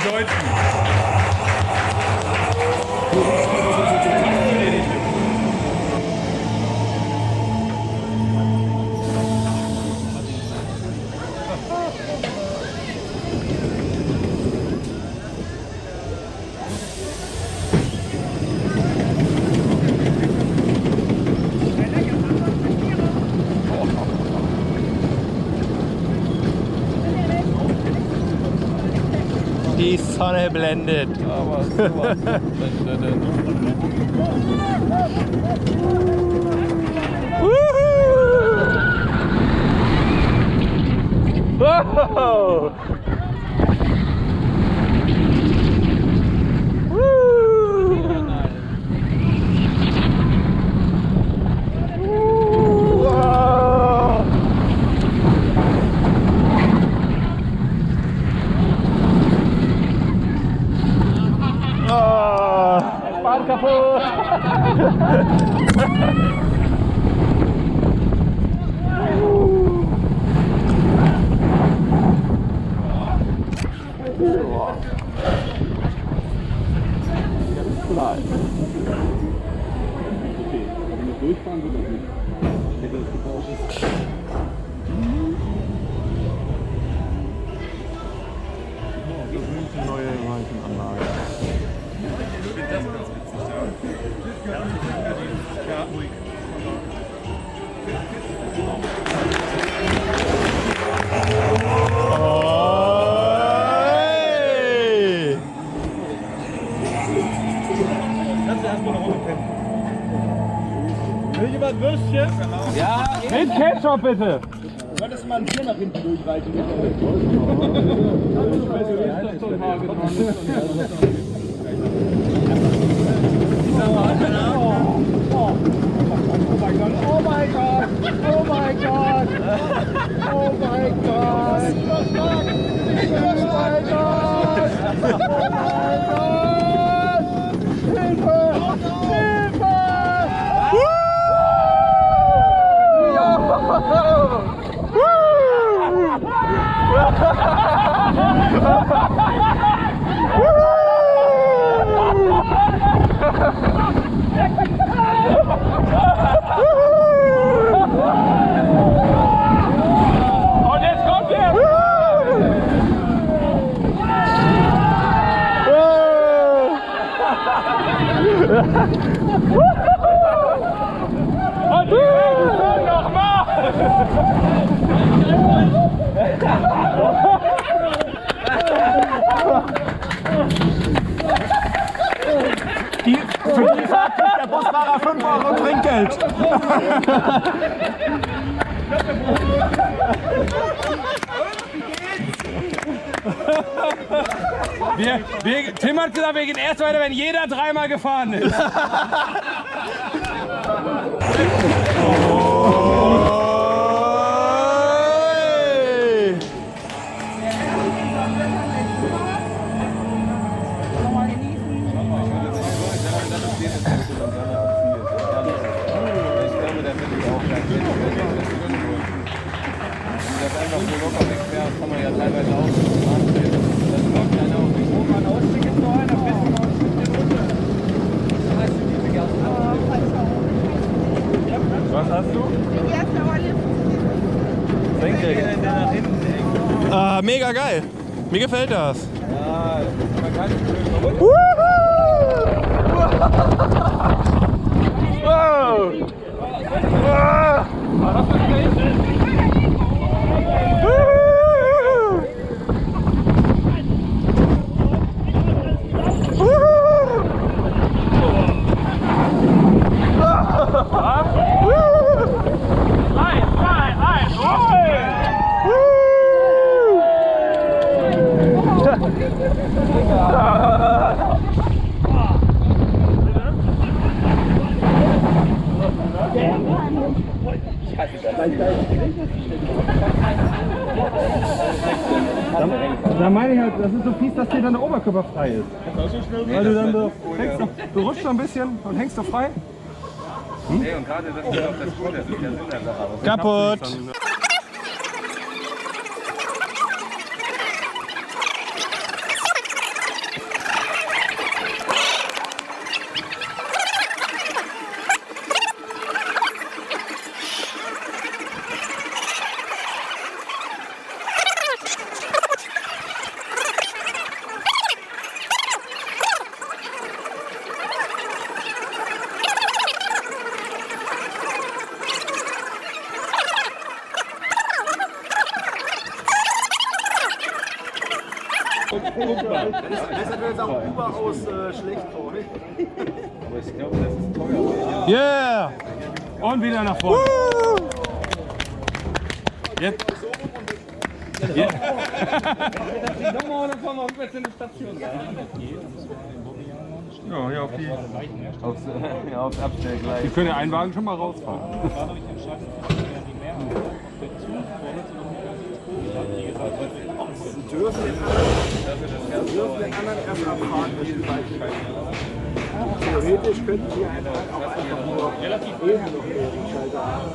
Deutschen. Die Sonne blendet. Aber sowas. Wow. Bahn kaputt! Durchfahren wird das nicht. Hätte das gebraucht ist. Das sind die neue Reifenanlage. Ich finde das ganz witzig, ja. Ja, ruhig. Hey! Kannst du erstmal eine Runde pennen? Will jemand Würstchen? Ja, mit Ketchup bitte! Du könntest mal ein Bier nach hinten durchreichen. Oh mein Gott! Oh mein Gott! Oh mein Gott! Oh mein Gott! Hilfe! Hilfe! Und jetzt kommt er! Und nochmal! Für die Fahrt kriegt der Busfahrer 5 € Trinkgeld. Tim hat gesagt, wir gehen erst weiter, wenn jeder 3-mal gefahren ist. Was hast du? Ah, mega geil. Mir gefällt das. Ja, man kann nicht schön Wow! Wow! Da meine ich halt, das ist so fies, dass dir dann der Oberkörper frei ist. Weil du dann so hängst, du rutschst so ein bisschen und hängst so frei. Nee, und gerade das ist auch das Gute, das ist der Sinn der Sache. Kaputt! Deshalb wird jetzt auch überaus schlecht, glaube ich. Aber ich glaube, das ist teuer. Yeah! Und wieder nach vorne. Jetzt. Ja. Ja, hier auf die. Aufs Abstellgleis. Die können ja einen Wagen schon mal rausfahren. Sie dürfen den anderen erst abfahren, wenn sie weit sind. Theoretisch könnten sie auch einfach nur eben noch den Schalter haben.